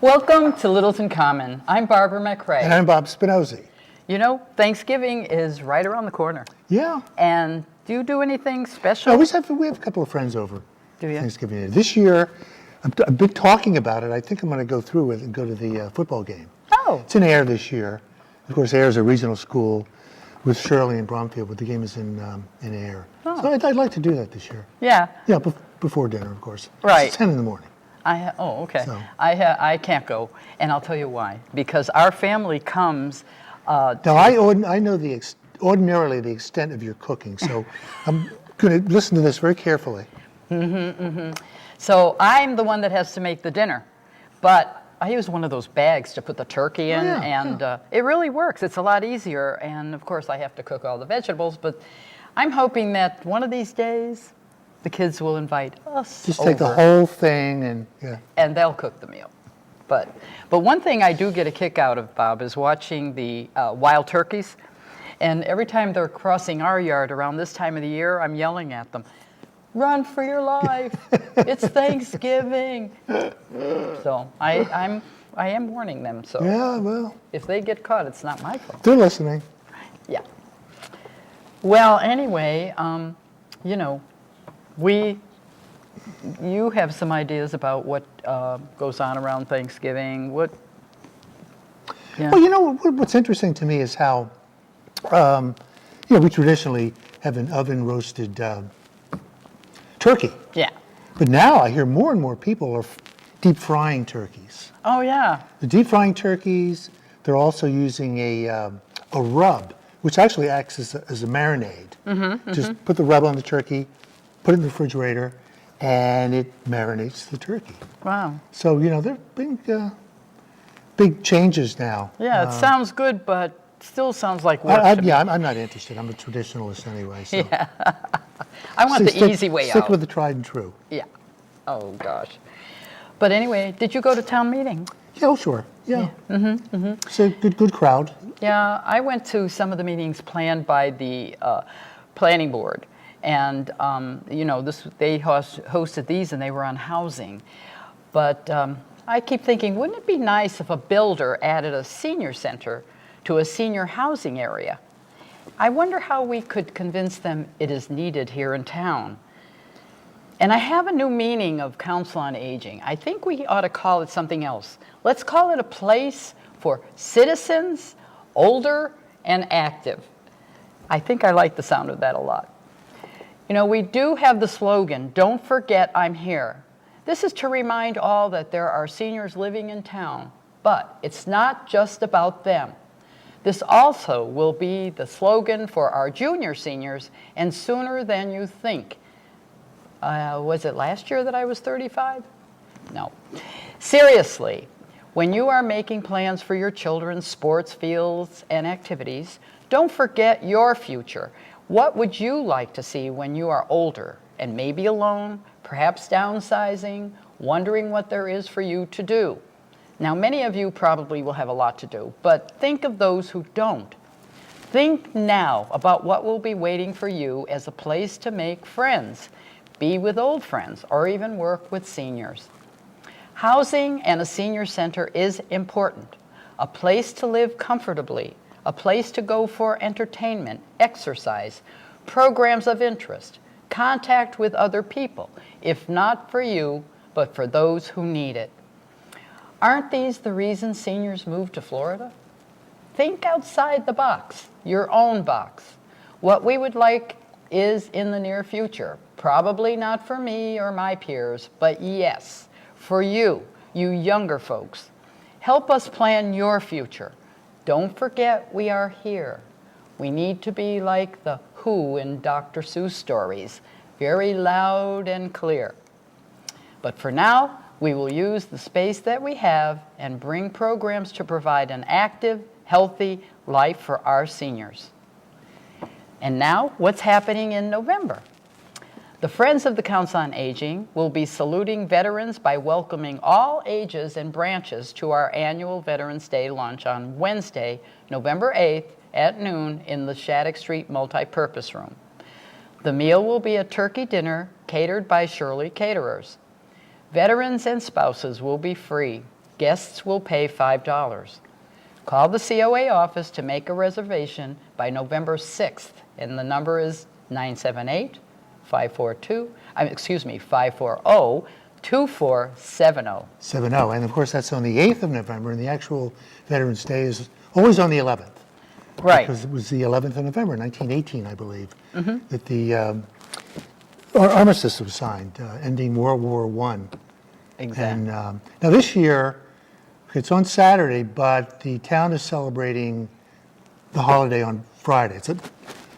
Welcome to Littleton Common. I'm Barbara McRae. And I'm Bob Spinozzi. You know, Thanksgiving is right around the corner. Yeah. And do you do anything special? No, we have a couple of friends over. Do you? Thanksgiving Day. This year, I've been talking about it. I think I'm going to go through with it and go to the football game. Oh. It's in Air this year. Of course, Air is a regional school with Shirley and Bromfield, but the game is in Air. Oh. So I'd like to do that this year. Yeah. Yeah, before dinner, of course. Right. It's 10 in the morning. Okay. So. I can't go, and I'll tell you why. Because our family comes. Now, I know ordinarily the extent of your cooking, so I'm going to listen to this very carefully. So I'm the one that has to make the dinner, but I use one of those bags to put the turkey in, it really works. It's a lot easier, and of course I have to cook all the vegetables, but I'm hoping that one of these days the kids will invite us Just over. take the whole thing And they'll cook the meal. But one thing I do get a kick out of, Bob, is watching the wild turkeys. And every time they're crossing our yard around this time of the year, I'm yelling at them, "Run for your life! It's Thanksgiving!" So I am warning them. So Yeah, well, if they get caught, it's not my fault. they're listening. Yeah. Well, anyway, you know, you have some ideas about what goes on around Thanksgiving. Yeah. Well, you know, what's interesting to me is how, we traditionally have an oven-roasted turkey. Yeah. But now I hear more and more people are deep frying turkeys. Oh, yeah. The deep frying turkeys, they're also using a rub, which actually acts as a marinade. Just put the rub on the turkey, put it in the refrigerator, and it marinates the turkey. Wow. So, you know, there have big changes now. Yeah, it sounds good, but still sounds like work to me. I'm not interested. I'm a traditionalist anyway. So. Yeah. I want the easy way out. Stick with the tried and true. Yeah. Oh, gosh. But anyway, did you go to town meeting? Yeah, sure. Yeah. It's a good crowd. Yeah, I went to some of the meetings planned by the planning board. And, they hosted these and they were on housing. But I keep thinking, wouldn't it be nice if a builder added a senior center to a senior housing area? I wonder how we could convince them it is needed here in town. And I have a new meaning of Council on Aging. I think we ought to call it something else. Let's call it a place for citizens, older and active. I think I like the sound of that a lot. You know, we do have the slogan, "Don't forget I'm here." This is to remind all that there are seniors living in town, but it's not just about them. This also will be the slogan for our junior seniors, and sooner than you think. Was it last year that I was 35? No. Seriously, when you are making plans for your children's sports fields and activities, don't forget your future. What would you like to see when you are older and maybe alone, perhaps downsizing, wondering what there is for you to do? Now, many of you probably will have a lot to do, but think of those who don't. Think now about what will be waiting for you as a place to make friends, be with old friends, or even work with seniors. Housing and a senior center is important. A place to live comfortably, a place to go for entertainment, exercise, programs of interest, contact with other people, if not for you, but for those who need it. Aren't these the reasons seniors move to Florida? Think outside the box, your own box. What we would like is in the near future. Probably not for me or my peers, but yes, for you, you younger folks. Help us plan your future. Don't forget we are here. We need to be like the Who in Dr. Seuss stories, very loud and clear. But for now, we will use the space that we have and bring programs to provide an active, healthy life for our seniors. And now, what's happening in November? The Friends of the Council on Aging will be saluting veterans by welcoming all ages and branches to our annual Veterans Day lunch on Wednesday, November 8th at noon in the Shattuck Street Multipurpose Room. The meal will be a turkey dinner catered by Shirley Caterers. Veterans and spouses will be free. Guests will pay $5. Call the COA office to make a reservation by November 6th, and the number is 540-2470. 70, and of course that's on the 8th of November, and the actual Veterans Day is always on the 11th. Right. Because it was the 11th of November, 1918, I believe, that the armistice was signed, ending World War I. Exactly. And now this year, it's on Saturday, but the town is celebrating the holiday on Friday. It's a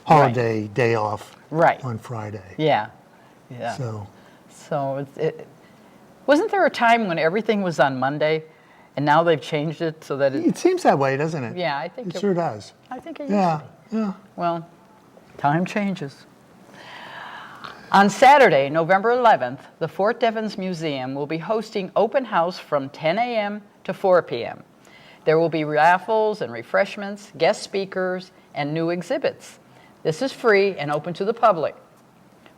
holiday day off on Friday. Yeah. So wasn't there a time when everything was on Monday, and now they've changed it so that it seems that way, doesn't it? Yeah, I think it sure does. I think it used to be. Yeah. Well, time changes. On Saturday, November 11th, the Fort Devens Museum will be hosting open house from 10 a.m. to 4 p.m. There will be raffles and refreshments, guest speakers, and new exhibits. This is free and open to the public.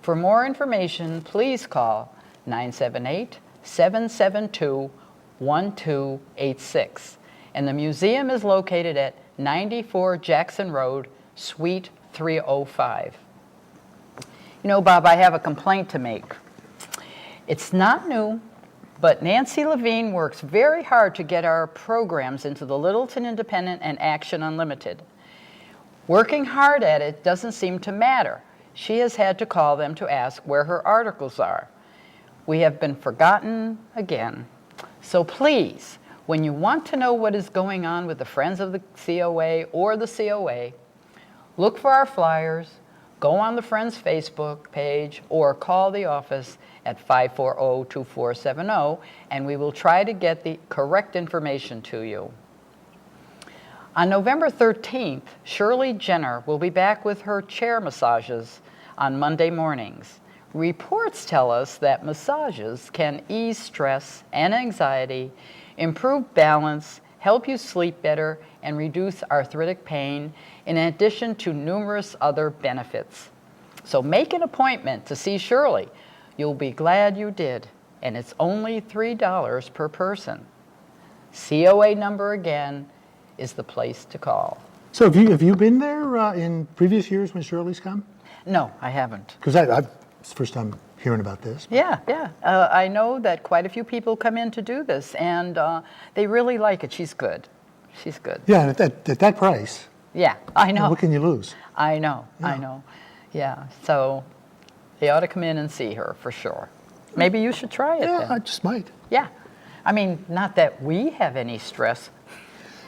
For more information, please call 978-772-1286. And the museum is located at 94 Jackson Road, Suite 305. You know, Bob, I have a complaint to make. It's not new, but Nancy Levine works very hard to get our programs into the Littleton Independent and Action Unlimited. Working hard at it doesn't seem to matter. She has had to call them to ask where her articles are. We have been forgotten again. So please, when you want to know what is going on with the Friends of the COA or the COA, look for our flyers, go on the Friends Facebook page, or call the office at 540-2470, and we will try to get the correct information to you. On November 13th, Shirley Jenner will be back with her chair massages on Monday mornings. Reports tell us that massages can ease stress and anxiety, improve balance, help you sleep better, and reduce arthritic pain, in addition to numerous other benefits. So make an appointment to see Shirley. You'll be glad you did, and it's only $3 per person. COA number again is the place to call. So have you been there in previous years when Shirley's come? No, I haven't. Because it's the first time hearing about this. Yeah. I know that quite a few people come in to do this, and they really like it. She's good. Yeah, and at that price. Yeah, I know. What can you lose? I know. Yeah, so they ought to come in and see her for sure. Maybe you should try it then. Yeah, I just might. Yeah. I mean, not that we have any stress.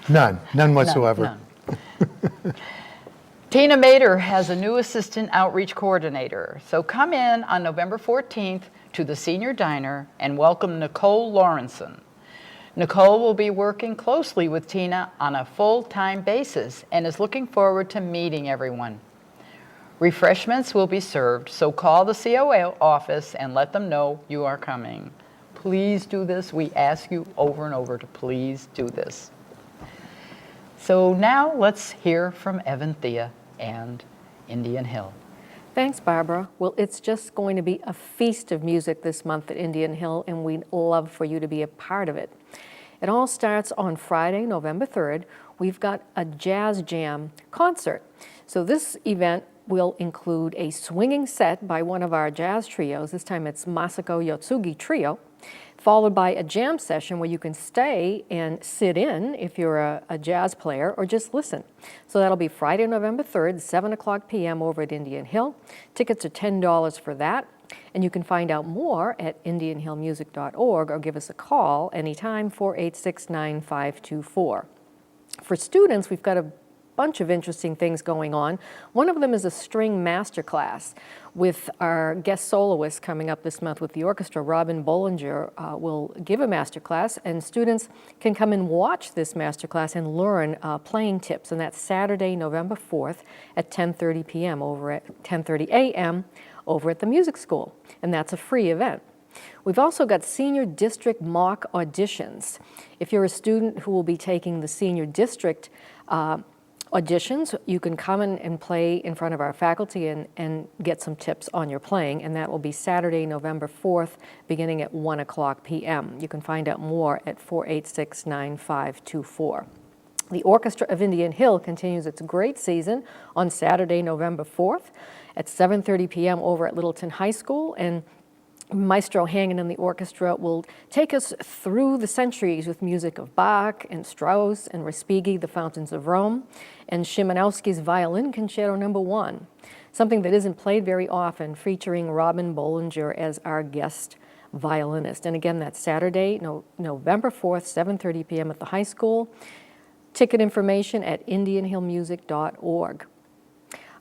None whatsoever. None. Tina Mater has a new assistant outreach coordinator. So come in on November 14th to the senior diner and welcome Nicole Lorenson. Nicole will be working closely with Tina on a full-time basis and is looking forward to meeting everyone. Refreshments will be served, so call the COA office and let them know you are coming. Please do this. We ask you over and over to please do this. So now let's hear from Evan Thea and Indian Hill. Thanks, Barbara. Well, it's just going to be a feast of music this month at Indian Hill, and we'd love for you to be a part of it. It all starts on Friday, November 3rd. We've got a jazz jam concert. So this event will include a swinging set by one of our jazz trios. This time it's Masako Yotsugi Trio, followed by a jam session where you can stay and sit in if you're a jazz player, or just listen. So that'll be Friday, November 3rd, 7 o'clock p.m. over at Indian Hill. Tickets are $10 for that, and you can find out more at indianhillmusic.org or give us a call anytime, 486-9524. For students, we've got a bunch of interesting things going on. One of them is a string masterclass with our guest soloist coming up this month with the orchestra. Robin Bollinger will give a masterclass, and students can come and watch this masterclass and learn playing tips, and that's Saturday, November 4th at 10:30 p.m. over at 10:30 a.m. over at the music school, and that's a free event. We've also got senior district mock auditions. If you're a student who will be taking the senior district auditions, you can come in and play in front of our faculty and get some tips on your playing, and that will be Saturday, November 4th, beginning at 1 o'clock p.m. You can find out more at 486-9524. The Orchestra of Indian Hill continues its great season on Saturday, November 4th at 7:30 p.m. over at Littleton High School, and Maestro Hangen and the orchestra will take us through the centuries with music of Bach and Strauss and Respighi, The Fountains of Rome, and Szymanowski's Violin Concerto No. 1, something that isn't played very often, featuring Robin Bollinger as our guest violinist. And again, that's Saturday, November 4th, 7:30 p.m. at the high school. Ticket information at indianhillmusic.org.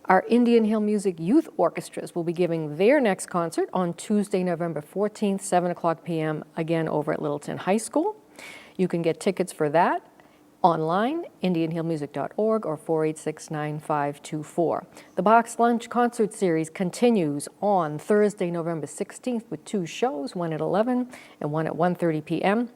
Our Indian Hill Music Youth Orchestras will be giving their next concert on Tuesday, November 14th, 7 o'clock p.m., again over at Littleton High School. You can get tickets for that online, indianhillmusic.org or 486-9524. The Box Lunch Concert Series continues on Thursday, November 16th with 2 shows, one at 11 and one at 1:30 p.m.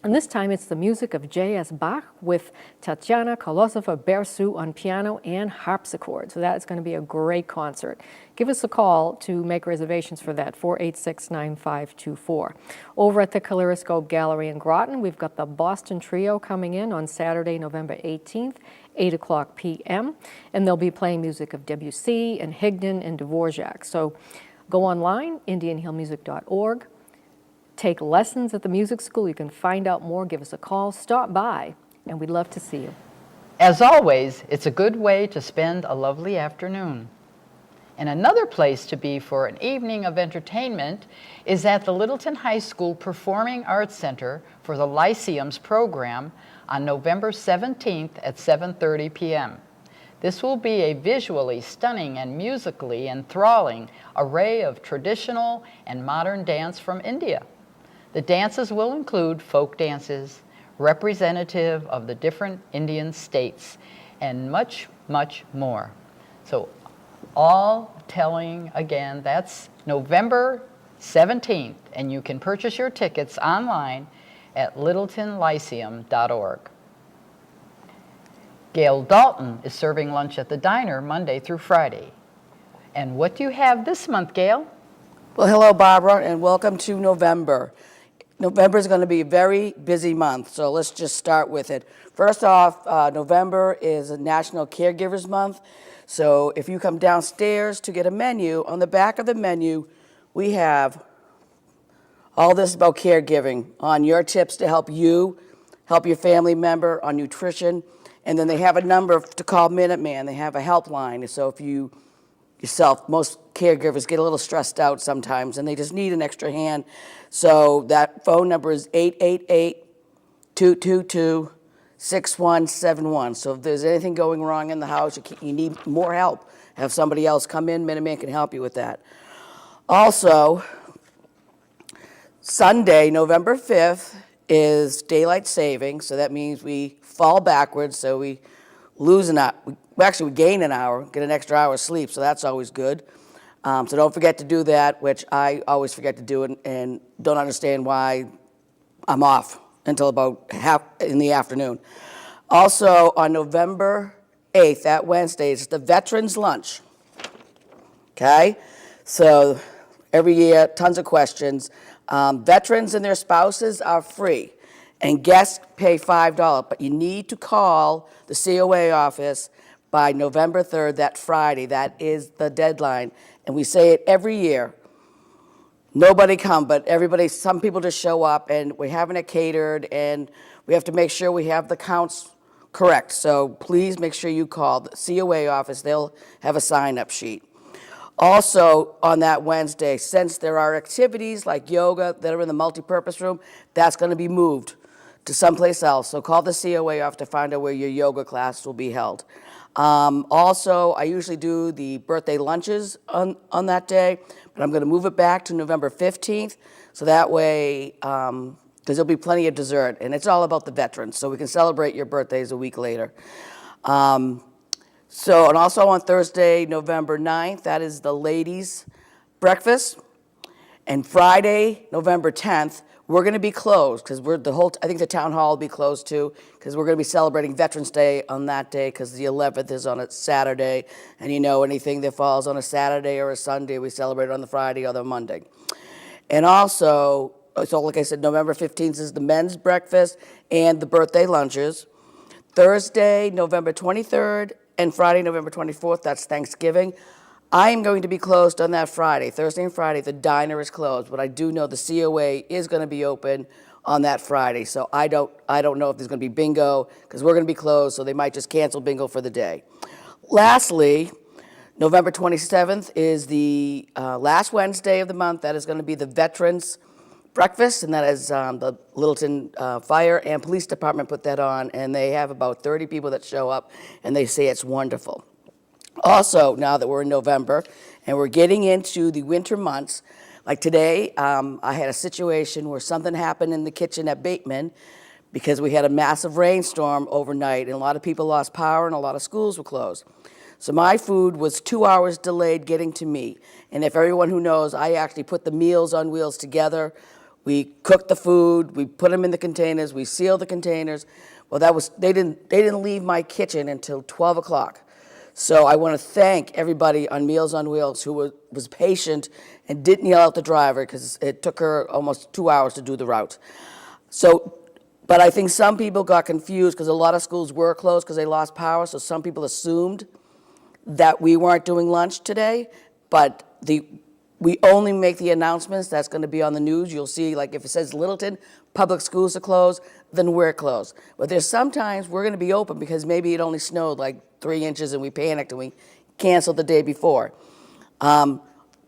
And this time it's the music of J.S. Bach with Tatiana Kolosova-Bersu on piano and harpsichord. So that is going to be a great concert. Give us a call to make reservations for that, 486-9524. Over at the Kaleidoscope Gallery in Groton, we've got the Boston Trio coming in on Saturday, November 18th, 8 o'clock p.m. And they'll be playing music of Debussy and Higden and Dvorak. So go online, indianhillmusic.org. Take lessons at the music school. You can find out more. Give us a call. Stop by, and we'd love to see you. As always, it's a good way to spend a lovely afternoon. And another place to be for an evening of entertainment is at the Littleton High School Performing Arts Center for the Lyceum's program on November 17th at 7:30 p.m. This will be a visually stunning and musically enthralling array of traditional and modern dance from India. The dances will include folk dances, representative of the different Indian states, and much, much more. So all telling, again, that's November 17th, and you can purchase your tickets online at littletonlyceum.org. Gail Dalton is serving lunch at the diner Monday through Friday. And what do you have this month, Gail? Well, hello, Barbara, and welcome to November. November is going to be a very busy month, so let's just start with it. First off, November is a National Caregivers Month, so if you come downstairs to get a menu, on the back of the menu, we have all this about caregiving, on your tips to help you, help your family member, on nutrition, and then they have a number to call Minuteman. They have a helpline, so if you yourself, most caregivers get a little stressed out sometimes and they just need an extra hand. So that phone number is 888-222-6171. So if there's anything going wrong in the house, you need more help, have somebody else come in, Minuteman can help you with that. Also, Sunday, November 5th, is daylight saving, so that means we fall backwards, so we lose an hour. We gain an hour, get an extra hour of sleep, so that's always good. So don't forget to do that, which I always forget to do and don't understand why I'm off until about half in the afternoon. Also, on November 8th, that Wednesday, is the Veterans Lunch. Okay? So every year, tons of questions. Veterans and their spouses are free, and guests pay $5, but you need to call the COA office by November 3rd, that Friday. That is the deadline. And we say it every year. Nobody come, but everybody, some people just show up, and we're having it catered, and we have to make sure we have the counts correct. So please make sure you call the COA office. They'll have a sign-up sheet. Also, on that Wednesday, since there are activities like yoga that are in the multipurpose room, that's going to be moved to someplace else. So call the COA office to find out where your yoga class will be held. Also, I usually do the birthday lunches on that day, but I'm going to move it back to November 15th, so that way, because there'll be plenty of dessert, and it's all about the veterans, so we can celebrate your birthdays a week later. And also on Thursday, November 9th, that is the ladies' breakfast. And Friday, November 10th, we're going to be closed because I think the town hall will be closed too, because we're going to be celebrating Veterans Day on that day because the 11th is on a Saturday. And anything that falls on a Saturday or a Sunday, we celebrate it on the Friday or the Monday. And also, so like I said, November 15th is the men's breakfast and the birthday lunches. Thursday, November 23rd, and Friday, November 24th, that's Thanksgiving. I am going to be closed on that Friday. Thursday and Friday, the diner is closed, but I do know the COA is going to be open on that Friday. So I don't know if there's going to be bingo because we're going to be closed, so they might just cancel bingo for the day. Lastly, November 27th is the last Wednesday of the month. That is going to be the Veterans Breakfast, and that is the Littleton Fire and Police Department put that on, and they have about 30 people that show up, and they say it's wonderful. Also, now that we're in November and we're getting into the winter months, like today, I had a situation where something happened in the kitchen at Bateman because we had a massive rainstorm overnight and a lot of people lost power and a lot of schools were closed. So my food was 2 hours delayed getting to me. And if everyone who knows, I actually put the Meals on Wheels together. We cooked the food, we put them in the containers, we sealed the containers. Well, they didn't leave my kitchen until 12 o'clock. So I want to thank everybody on Meals on Wheels who was patient and didn't yell at the driver because it took her almost 2 hours to do the route. So, but I think some people got confused because a lot of schools were closed because they lost power. So some people assumed that we weren't doing lunch today, but we only make the announcements. That's going to be on the news. You'll see, like if it says Littleton, public schools are closed, then we're closed. But there's sometimes we're going to be open because maybe it only snowed like 3 inches and we panicked and we canceled the day before. You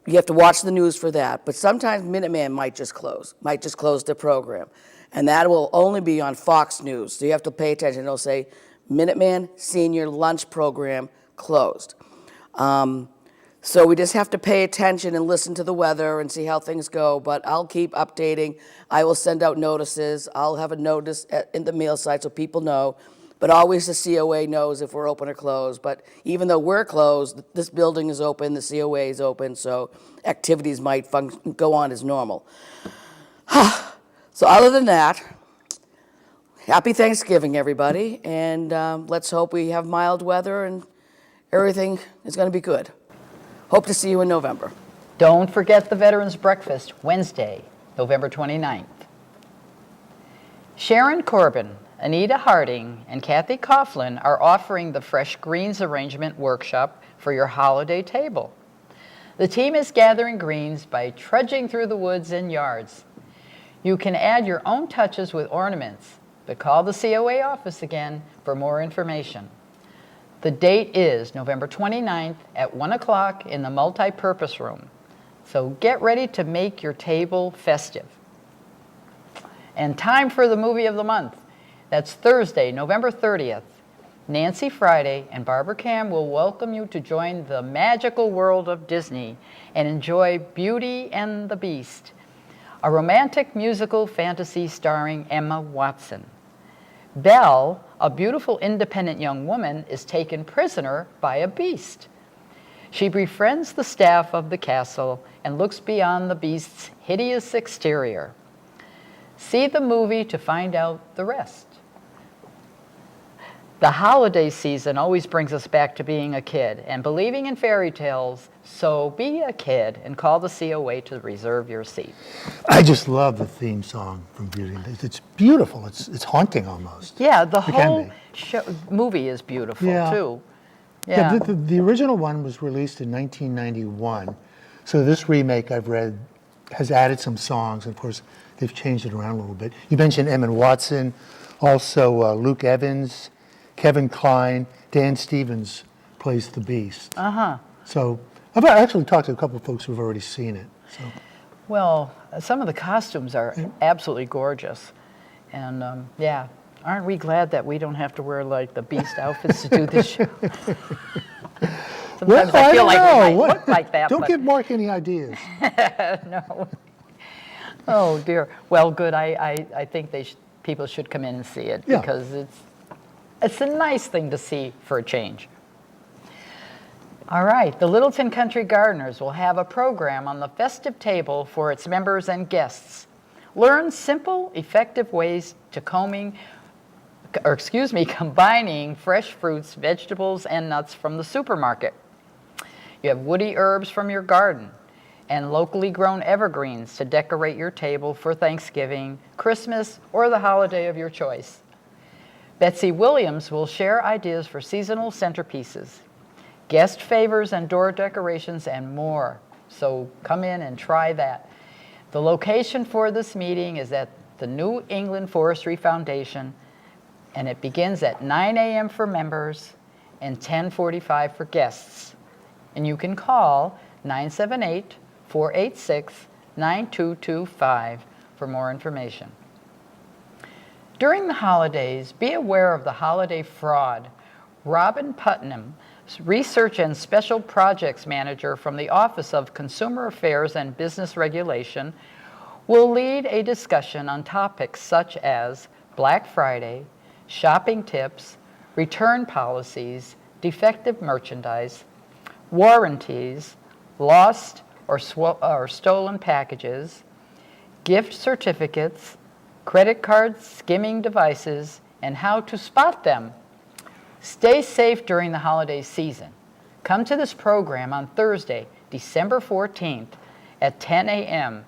have to watch the news for that. But sometimes Minuteman might just close their program. And that will only be on Fox News. So you have to pay attention. It'll say Minuteman Senior Lunch Program closed. So we just have to pay attention and listen to the weather and see how things go. But I'll keep updating. I will send out notices. I'll have a notice in the mail site so people know. But always the COA knows if we're open or closed. But even though we're closed, this building is open, the COA is open, so activities might go on as normal. So other than that, happy Thanksgiving, everybody. And let's hope we have mild weather and everything is going to be good. Hope to see you in November. Don't forget the Veterans Breakfast, Wednesday, November 29th. Sharon Corbin, Anita Harding, and Kathy Coughlin are offering the Fresh Greens Arrangement Workshop for your holiday table. The team is gathering greens by trudging through the woods and yards. You can add your own touches with ornaments, but call the COA office again for more information. The date is November 29th at 1 o'clock in the multi-purpose room. So get ready to make your table festive. And time for the movie of the month. That's Thursday, November 30th. Nancy Friday and Barbara Cam will welcome you to join the magical world of Disney and enjoy Beauty and the Beast, a romantic musical fantasy starring Emma Watson. Belle, a beautiful independent young woman, is taken prisoner by a beast. She befriends the staff of the castle and looks beyond the beast's hideous exterior. See the movie to find out the rest. The holiday season always brings us back to being a kid and believing in fairy tales, so be a kid and call the COA to reserve your seat. I just love the theme song from Beauty and the Beast. It's beautiful. It's haunting almost. Yeah, the It can whole be. movie is beautiful Yeah. too. Yeah, Yeah. the original one was released in 1991. So this remake I've read has added some songs. Of course, they've changed it around a little bit. You mentioned Emma Watson, also Luke Evans, Kevin Kline, Dan Stevens plays the Beast. So I've actually talked to a couple of folks who've already seen it. So. Well, some of the costumes are absolutely gorgeous. And yeah, aren't we glad that we don't have to wear like the Beast outfits to do this show? Sometimes I feel like we might look like that. Don't but give Mark any ideas. no. Oh dear. Well, good. I think people should come in and see it because it's a nice thing to see for a change. All right, the Littleton Country Gardeners will have a program on the festive table for its members and guests. Learn simple, effective ways to combining fresh fruits, vegetables, and nuts from the supermarket. You have woody herbs from your garden and locally grown evergreens to decorate your table for Thanksgiving, Christmas, or the holiday of your choice. Betsy Williams will share ideas for seasonal centerpieces, guest favors and door decorations, and more. So come in and try that. The location for this meeting is at the New England Forestry Foundation, and it begins at 9 a.m. for members and 10:45 for guests. And you can call 978-486-9225 for more information. During the holidays, be aware of the holiday fraud. Robin Putnam, Research and Special Projects Manager from the Office of Consumer Affairs and Business Regulation, will lead a discussion on topics such as Black Friday, shopping tips, return policies, defective merchandise, warranties, lost or stolen packages, gift certificates, credit card skimming devices, and how to spot them. Stay safe during the holiday season. Come to this program on Thursday, December 14th at 10 a.m.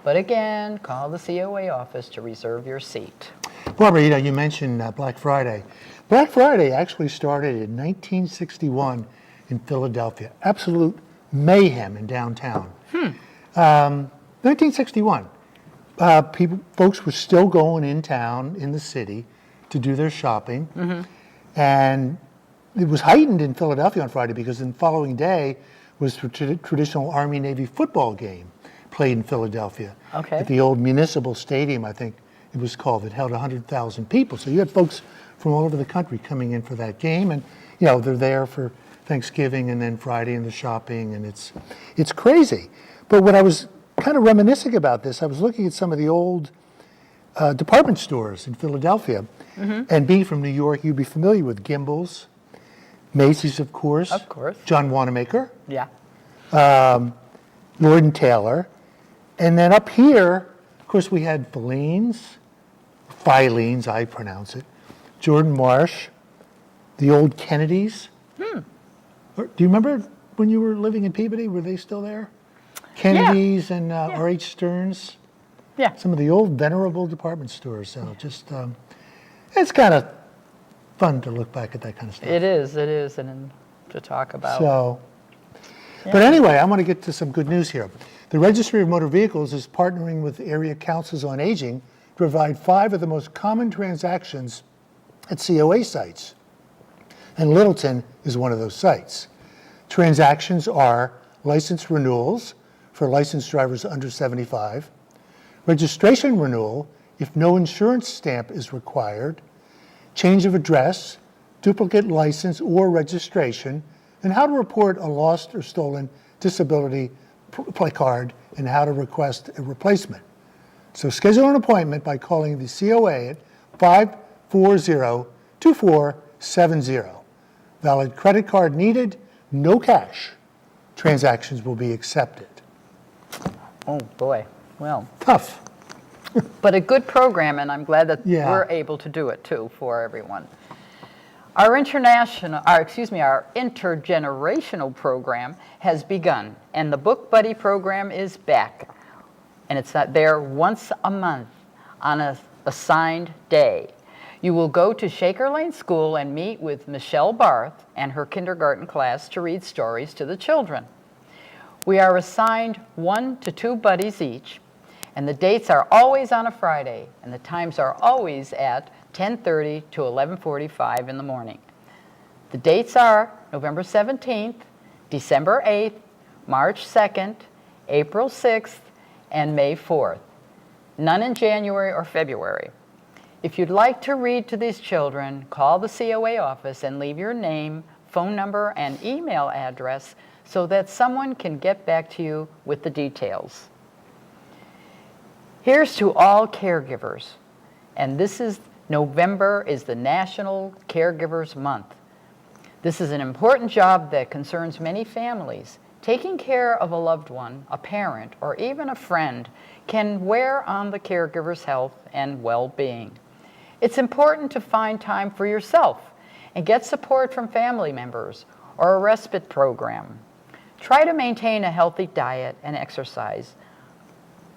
But again, call the COA office to reserve your seat. Barbara, you mentioned Black Friday. Black Friday actually started in 1961 in Philadelphia. Absolute mayhem in downtown. 1961. Folks were still going in town, in the city, to do their shopping. And it was heightened in Philadelphia on Friday because the following day was the traditional Army-Navy football game played in Philadelphia. Okay. At the old Municipal Stadium, I think it was called. It held 100,000 people. So you had folks from all over the country coming in for that game. And, they're there for Thanksgiving and then Friday and the shopping. And it's crazy. But what I was kind of reminiscing about this, I was looking at some of the old department stores in Philadelphia. And being from New York, you'd be familiar with Gimbel's, Macy's, of course. Of course. John Wanamaker, Yeah. Lord & Taylor. And then up here, of course, we had Filene's, I pronounce it, Jordan Marsh, the old Kennedys. Do you remember when you were living in Peabody? Were they still there? Kennedys and R.H. Stearns. Yeah. Some of the old venerable department stores. So just, it's kind of fun to look back at that kind of stuff. It is, and to talk about. So, but anyway, I want to get to some good news here. The Registry of Motor Vehicles is partnering with Area Councils on Aging to provide 5 of the most common transactions at COA sites. And Littleton is one of those sites. Transactions are license renewals for licensed drivers under 75, registration renewal if no insurance stamp is required, change of address, duplicate license or registration, and how to report a lost or stolen disability play card and how to request a replacement. So schedule an appointment by calling the COA at 540-2470. Valid credit card needed, no cash. Transactions will be accepted. Oh, boy. Well, Tough. but a good program, and I'm glad that Yeah. we're able to do it, too, for everyone. Our intergenerational program has begun, and the Book Buddy program is back. And it's there once a month on an assigned day. You will go to Shaker Lane School and meet with Michelle Barth and her kindergarten class to read stories to the children. We are assigned 1 to 2 buddies each, and the dates are always on a Friday, and the times are always at 10:30 to 11:45 in the morning. The dates are November 17th, December 8th, March 2nd, April 6th, and May 4th. None in January or February. If you'd like to read to these children, call the COA office and leave your name, phone number, and email address so that someone can get back to you with the details. Here's to all caregivers, and November is the National Caregivers Month. This is an important job that concerns many families. Taking care of a loved one, a parent, or even a friend can wear on the caregiver's health and well-being. It's important to find time for yourself and get support from family members or a respite program. Try to maintain a healthy diet and exercise.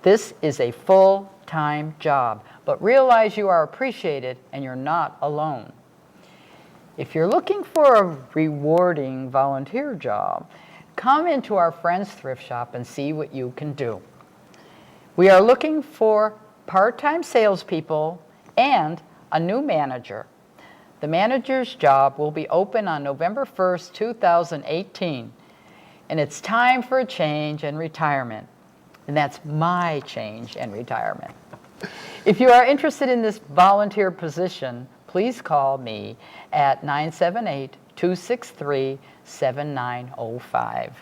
This is a full-time job, but realize you are appreciated and you're not alone. If you're looking for a rewarding volunteer job, come into our friend's thrift shop and see what you can do. We are looking for part-time salespeople and a new manager. The manager's job will be open on November 1st, 2018, and it's time for a change and retirement. And that's my change and retirement. If you are interested in this volunteer position, please call me at 978-263-7905.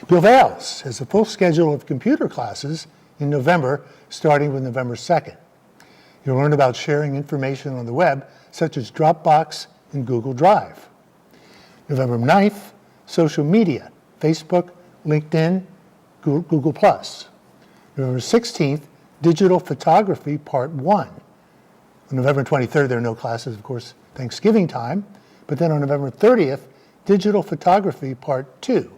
Bill Vales has a full schedule of computer classes in November, starting with November 2nd. You'll learn about sharing information on the web, such as Dropbox and Google Drive. November 9th, social media, Facebook, LinkedIn, Google+. November 16th, digital photography, part 1. On November 23rd, there are no classes, of course, Thanksgiving time. But then on November 30th, digital photography, part 2.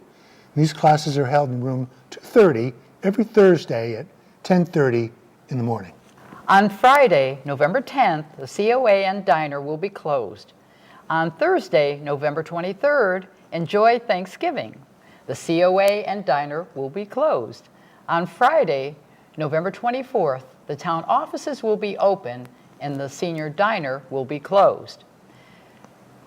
These classes are held in room 230 every Thursday at 10:30 in the morning. On Friday, November 10th, the COA and diner will be closed. On Thursday, November 23rd, enjoy Thanksgiving. The COA and diner will be closed. On Friday, November 24th, the town offices will be open and the senior diner will be closed.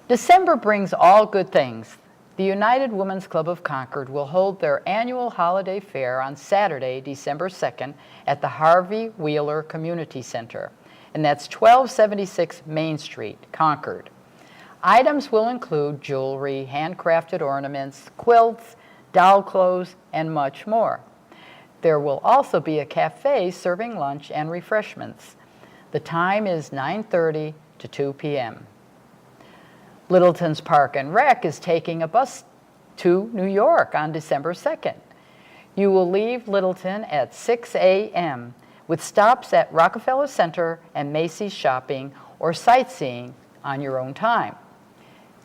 December brings all good things. The United Women's Club of Concord will hold their annual holiday fair on Saturday, December 2nd at the Harvey Wheeler Community Center, and that's 1276 Main Street, Concord. Items will include jewelry, handcrafted ornaments, quilts, doll clothes, and much more. There will also be a cafe serving lunch and refreshments. The time is 9:30 to 2 p.m. Littleton's Park and Rec is taking a bus to New York on December 2nd. You will leave Littleton at 6 a.m. with stops at Rockefeller Center and Macy's shopping or sightseeing on your own time.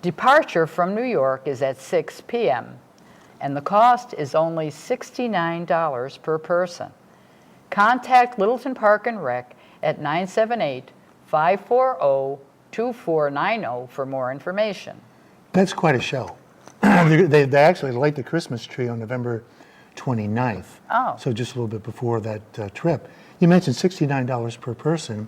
Departure from New York is at 6 p.m. and the cost is only $69 per person. Contact Littleton Park and Rec at 978-540-2490 for more information. That's quite a show. They actually light the Christmas tree on November 29th. Oh. So just a little bit before that trip. You mentioned $69 per person.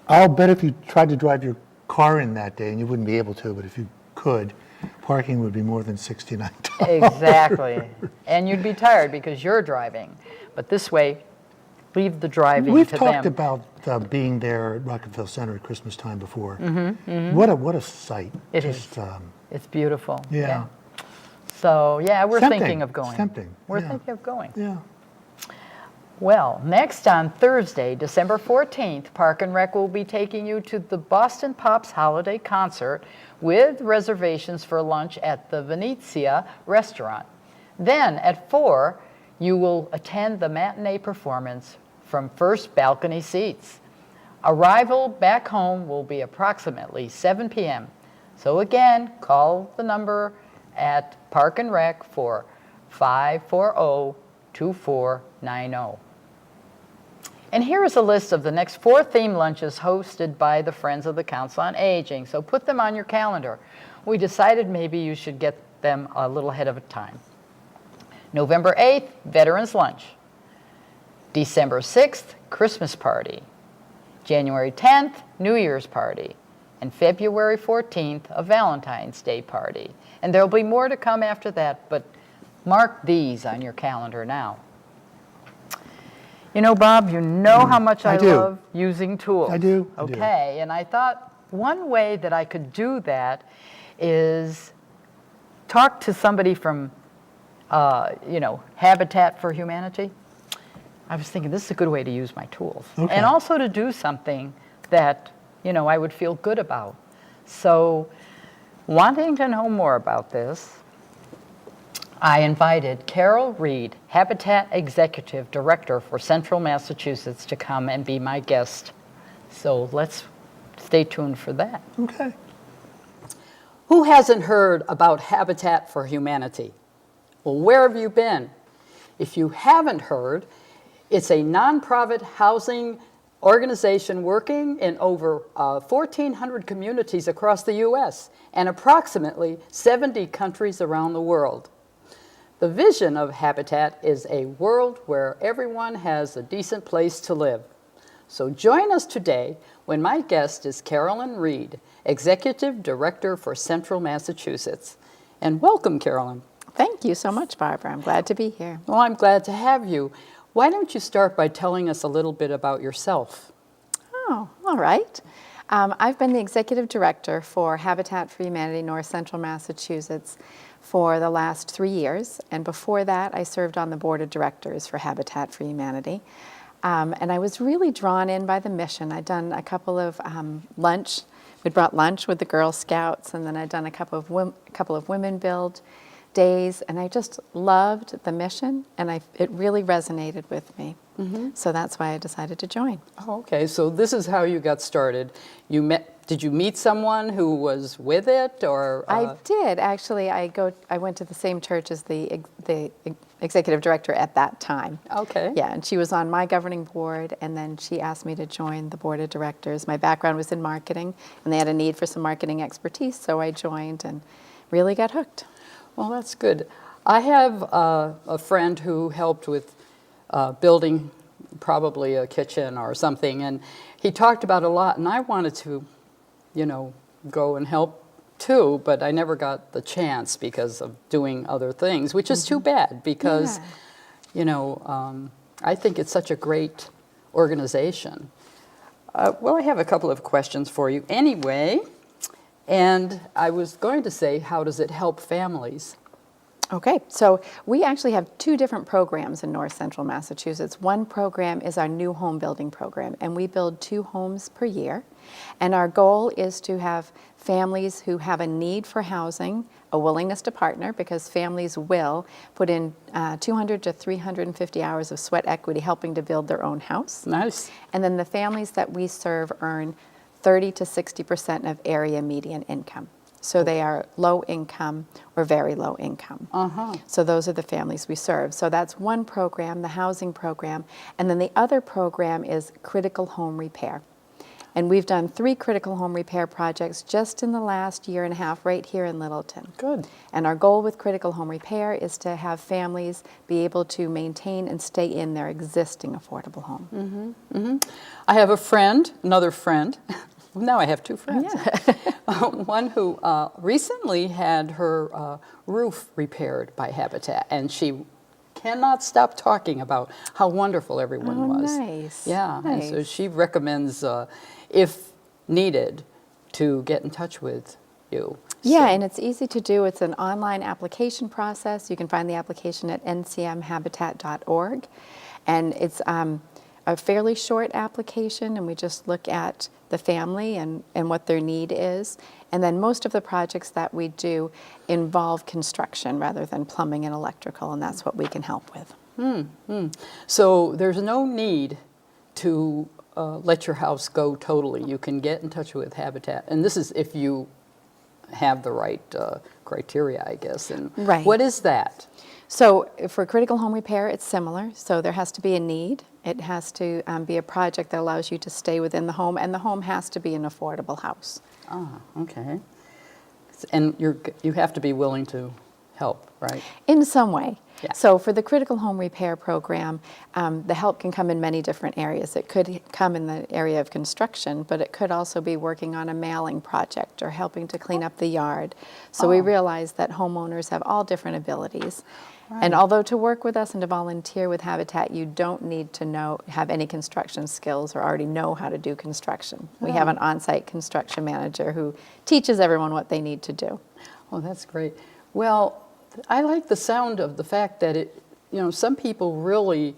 I'll bet if you tried to drive your car in that day, and you wouldn't be able to, but if you could, parking would be more than $69. Exactly. And you'd be tired because you're driving. But this way, leave the driving We've to talked them. about being there at Rockefeller Center at Christmas time before. What a sight. It is. It's beautiful. Yeah. So, yeah, we're Tempting. thinking of going. Tempting. We're Yeah. thinking of going. Yeah. Well, next on Thursday, December 14th, Park and Rec will be taking you to the Boston Pops Holiday Concert with reservations for lunch at the Venezia restaurant. Then at 4, you will attend the matinee performance from first balcony seats. Arrival back home will be approximately 7 p.m. So again, call the number at Park and Rec for 540-2490. And here is a list of the next 4 theme lunches hosted by the Friends of the Council on Aging, so put them on your calendar. We decided maybe you should get them a little ahead of time. November 8th, Veterans Lunch. December 6th, Christmas Party. January 10th, New Year's Party. And February 14th, a Valentine's Day Party. And there'll be more to come after that, but mark these on your calendar now. You know, Bob, you know how much I I do. love using tools. I do. Okay, and I thought one way that I could do that is talk to somebody from, Habitat for Humanity. I was thinking this is a good way to use my tools. Okay. And also to do something that, I would feel good about. So Wanting to know more about this, I invited Carol Reed, Habitat Executive Director for Central Massachusetts, to come and be my guest. So let's stay tuned for that. Okay. Who hasn't heard about Habitat for Humanity? Well, where have you been? If you haven't heard, it's a nonprofit housing organization working in over 1,400 communities across the U.S. and approximately 70 countries around the world. The vision of Habitat is a world where everyone has a decent place to live. So join us today when my guest is Carolyn Reed, Executive Director for Central Massachusetts. And welcome, Carolyn. Thank you so much, Barbara. I'm glad to be here. Well, I'm glad to have you. Why don't you start by telling us a little bit about yourself? Oh, all right. I've been the Executive Director for Habitat for Humanity North Central Massachusetts for the last 3 years. And before that, I served on the Board of Directors for Habitat for Humanity. And I was really drawn in by the mission. I'd done a couple of we'd brought lunch with the Girl Scouts, and then I'd done a couple of Women Build days, and I just loved the mission, and it really resonated with me. So that's why I decided to join. Oh, okay, so this is how you got started. Did you meet someone who was with it, or? I did, actually. I went to the same church as the executive director at that time. Okay. Yeah, and she was on my governing board, and then she asked me to join the board of directors. My background was in marketing, and they had a need for some marketing expertise, so I joined and really got hooked. Well, that's good. I have a friend who helped with building probably a kitchen or something, and he talked about a lot, and I wanted to, go and help too, but I never got the chance because of doing other things, which is too bad because, I think it's such a great organization. Well, I have a couple of questions for you anyway. And I was going to say, how does it help families? Okay, so we actually have 2 different programs in North Central Massachusetts. One program is our new home building program, and we build 2 homes per year. And our goal is to have families who have a need for housing, a willingness to partner, because families will put in 200 to 350 hours of sweat equity helping to build their own house. Nice. And then the families that we serve earn 30 to 60% of area median income. So they are low income or very low income. So those are the families we serve. So that's one program, the housing program. And then the other program is critical home repair. And we've done 3 critical home repair projects just in the last year and a half right here in Littleton. Good. And our goal with critical home repair is to have families be able to maintain and stay in their existing affordable home. I have another friend. Now I have 2 friends. One who recently had her roof repaired by Habitat, and she cannot stop talking about how wonderful everyone was. Nice. Yeah, and so Nice. she recommends, if needed, to get in touch with you. Yeah, and it's easy to do. It's an online application process. You can find the application at ncmhabitat.org. And it's a fairly short application, and we just look at the family and what their need is. And then most of the projects that we do involve construction rather than plumbing and electrical, and that's what we can help with. So there's no need to let your house go totally. You can get in touch with Habitat. And this is if you have the right criteria, I guess. And Right. what is that? So for critical home repair, it's similar. So there has to be a need. It has to be a project that allows you to stay within the home, and the home has to be an affordable house. Okay. And you have to be willing to help, right? In some way. Yeah. So for the critical home repair program, the help can come in many different areas. It could come in the area of construction, but it could also be working on a mailing project or helping to clean up the yard. So we realize that homeowners have all different abilities. And although to work with us and to volunteer with Habitat, you don't need to have any construction skills or already know how to do construction. We have an on-site construction manager who teaches everyone what they need to do. Oh, that's great. Well, I like the sound of the fact that some people really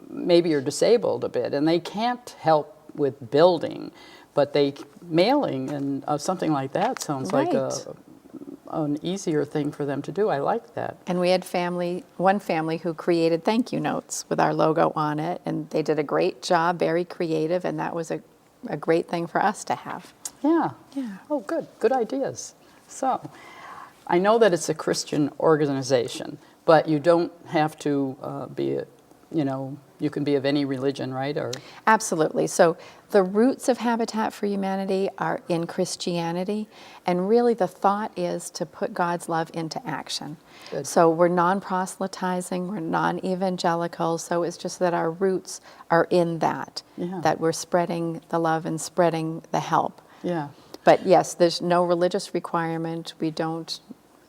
maybe are disabled a bit and they can't help with building, but mailing and something like that sounds like a an easier thing for them to do. I like that. And we had one family who created thank you notes with our logo on it, and they did a great job, very creative, and that was a great thing for us to have. Yeah. Yeah. Oh, good. Good ideas. So, I know that it's a Christian organization, but you don't have to be, you can be of any religion, right? Or Absolutely. So the roots of Habitat for Humanity are in Christianity, and really the thought is to put God's love into action. Good. So we're non-proselytizing, we're non-evangelical, so it's just that our roots are in that, Yeah. that we're spreading the love and spreading the help. yeah. But yes, there's no religious requirement. We don't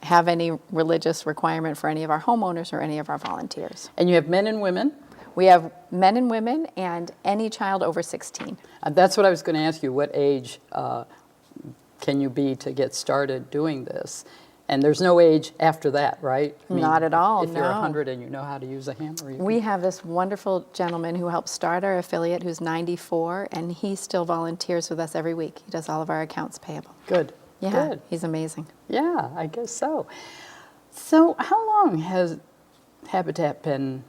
have any religious requirement for any of our homeowners or any of our volunteers. And you have men and women. We have men and women and any child over 16. That's what I was going to ask you. What age can you be to get started doing this? And there's no age after that, right? I mean, Not at all, If you're no. 100 and you know how to use a hammer. We have this wonderful gentleman who helped start our affiliate who's 94, and he still volunteers with us every week. He does all of our accounts payable. Good. Yeah, Good. he's amazing. Yeah, I guess so. So how long has Habitat been,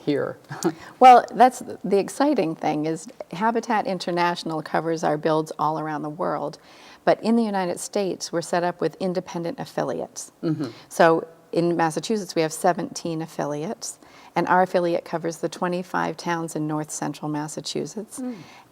here? Well, that's the exciting thing is Habitat International covers our builds all around the world, but in the United States, we're set up with independent affiliates. So in Massachusetts, we have 17 affiliates, and our affiliate covers the 25 towns in north central Massachusetts.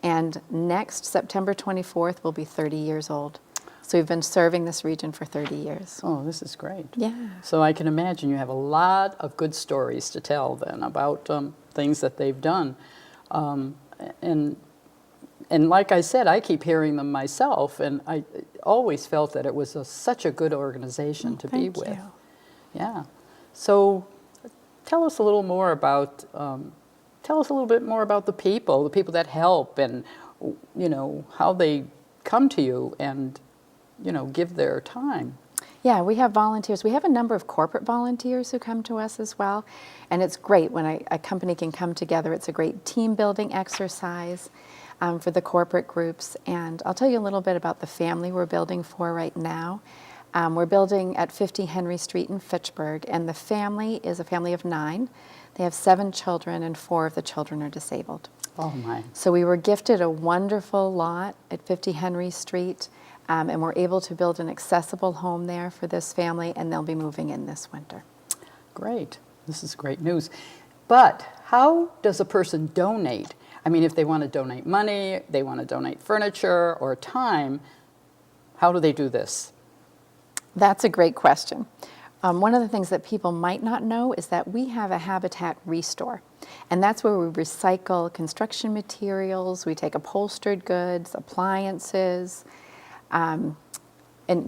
And next September 24th, we'll be 30 years old. So we've been serving this region for 30 years. Oh, this is great. Yeah. So I can imagine you have a lot of good stories to tell then about things that they've done. And like I said, I keep hearing them myself, and I always felt that it was such a good organization to be Thank with. you. Yeah. So tell us a little more about, the people that help, and how they come to you and give their time. Yeah, we have volunteers. We have a number of corporate volunteers who come to us as well. And it's great when a company can come together. It's a great team building exercise for the corporate groups. And I'll tell you a little bit about the family we're building for right now. We're building at 50 Henry Street in Fitchburg. And the family is a family of 9. They have 7 children, and 4 of the children are disabled. Oh, my. So we were gifted a wonderful lot at 50 Henry Street. And we're able to build an accessible home there for this family, and they'll be moving in this winter. Great. This is great news. But how does a person donate? I mean, if they want to donate money, they want to donate furniture or time, how do they do this? That's a great question. One of the things that people might not know is that we have a Habitat Restore. And that's where we recycle construction materials, we take upholstered goods, appliances, and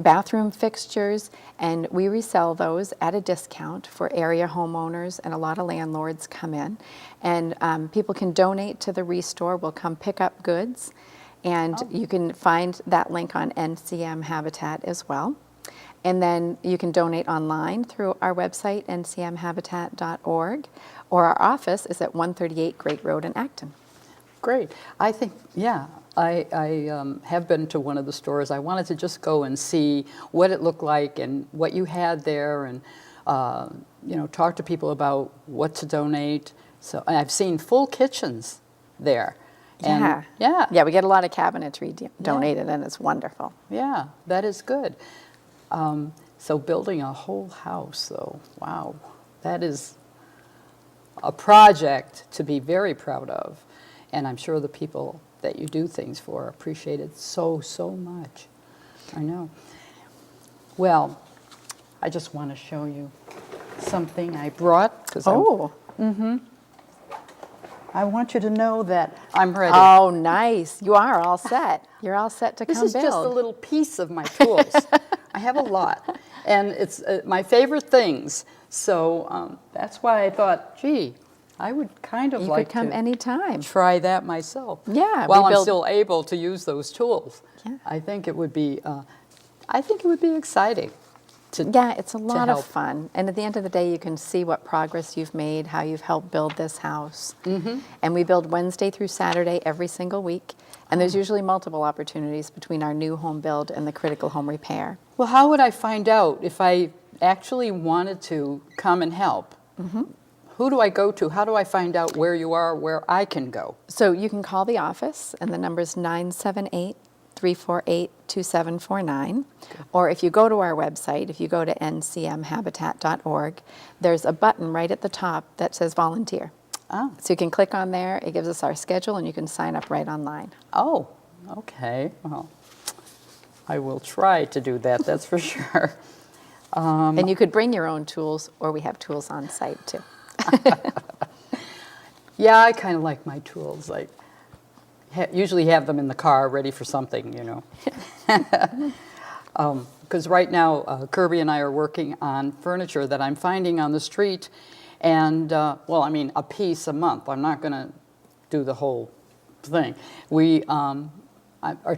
bathroom fixtures, and we resell those at a discount for area homeowners, and a lot of landlords come in. And people can donate to the Restore. We'll come pick up goods, and you can find that link on NCM Habitat as well. And then you can donate online through our website, ncmhabitat.org, or our office is at 138 Great Road in Acton. Great. I think, yeah, I have been to one of the stores. I wanted to just go and see what it looked like and what you had there, and talk to people about what to donate. So I've seen full kitchens there. And Yeah, we get a lot of cabinetry donated, and it's wonderful. Yeah, that is good. So building a whole house, though, wow, that is a project to be very proud of. And I'm sure the people that you do things for appreciate it so, so much. I know. Well, I just want to show you something I brought. I want you to know that I'm ready. Oh, nice. You are all set. You're all set to This come is build. just a little piece of my tools. I have a lot, and it's my favorite things. So that's why I thought, gee, I would kind of You like could come to anytime. try that myself. Yeah, while we I'm build- still able to use those tools. Yeah. I think it would be exciting Yeah, it's a lot help. of fun. And at the end of the day, you can see what progress you've made, how you've helped build this house. And we build Wednesday through Saturday every single week. And there's usually multiple opportunities between our new home build and the critical home repair. Well, how would I find out if I actually wanted to come and help? Who do I go to? How do I find out where you are, where I can go? So you can call the office, and the number is 978-348-2749. Or if you go to our website, if you go to ncmhabitat.org, there's a button right at the top that says volunteer. Oh. So you can click on there, it gives us our schedule, and you can sign up right online. Oh, okay. Well, I will try to do that, that's for sure. And you could bring your own tools, or we have tools on site too. Yeah, I kind of like my tools. I usually have them in the car ready for something, you know. Because right now, Kirby and I are working on furniture that I'm finding on the street. And, well, I mean, a piece a month. I'm not going to do the whole thing. We are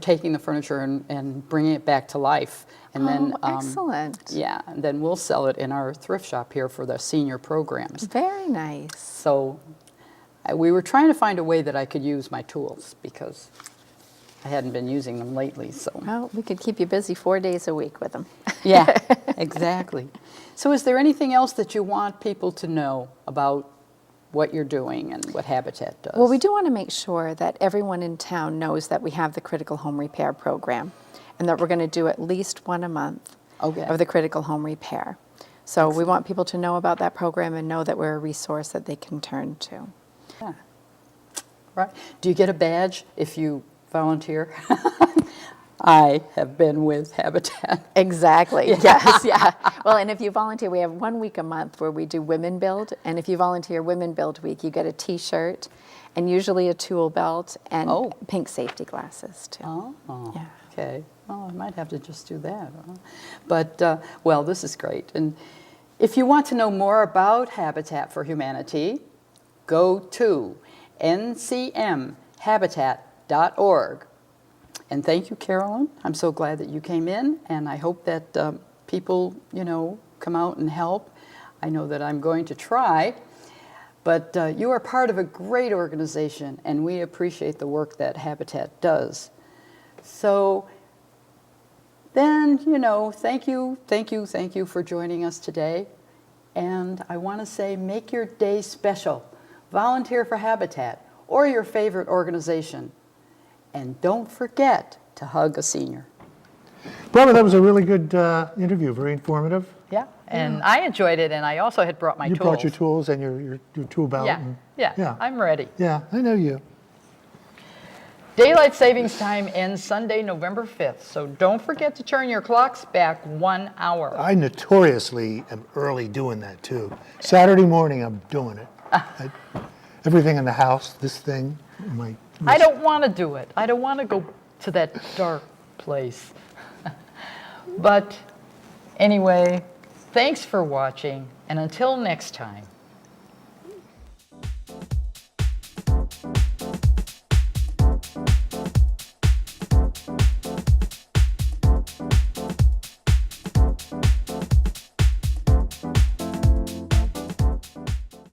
taking the furniture and bringing it back to life. And then, excellent. yeah, and then we'll sell it in our thrift shop here for the senior programs. Very nice. So we were trying to find a way that I could use my tools because I hadn't been using them lately. So Well, we could keep you busy 4 days a week with them. yeah, exactly. So is there anything else that you want people to know about what you're doing and what Habitat does? Well, we do want to make sure that everyone in town knows that we have the critical home repair program and that we're going to do at least one a month Okay. of the critical home repair. So we want people to know about that program and know that we're a resource that they can turn to. Yeah. Right. Do you get a badge if you volunteer? I have been with Habitat. Exactly. Yes. Yeah. Well, and if you volunteer, we have 1 week a month where we do Women Build. And if you volunteer Women Build Week, you get a T-shirt and usually a tool belt and pink safety glasses too. Oh, Yeah. okay. Well, I might have to just do that. But, well, this is great. And if you want to know more about Habitat for Humanity, go to ncmhabitat.org. And thank you, Carolyn. I'm so glad that you came in, and I hope that people, you know, come out and help. I know that I'm going to try, but you are part of a great organization, and we appreciate the work that Habitat does. So then, you know, thank you for joining us today. And I want to say, make your day special. Volunteer for Habitat or your favorite organization. And don't forget to hug a senior. Barbara, that was a really good interview, very informative. Yeah, and I enjoyed it, and I also had brought my You tools. brought your tools and your tool belt. Yeah, and- yeah, I'm ready. Yeah, I know you. Daylight savings time ends Sunday, November 5th, so don't forget to turn your clocks back 1 hour. I notoriously am early doing that too. Saturday morning, I'm doing it. Everything in the house, this thing, my. I don't want to do it. I don't want to go to that dark place. But anyway, thanks for watching, and until next time.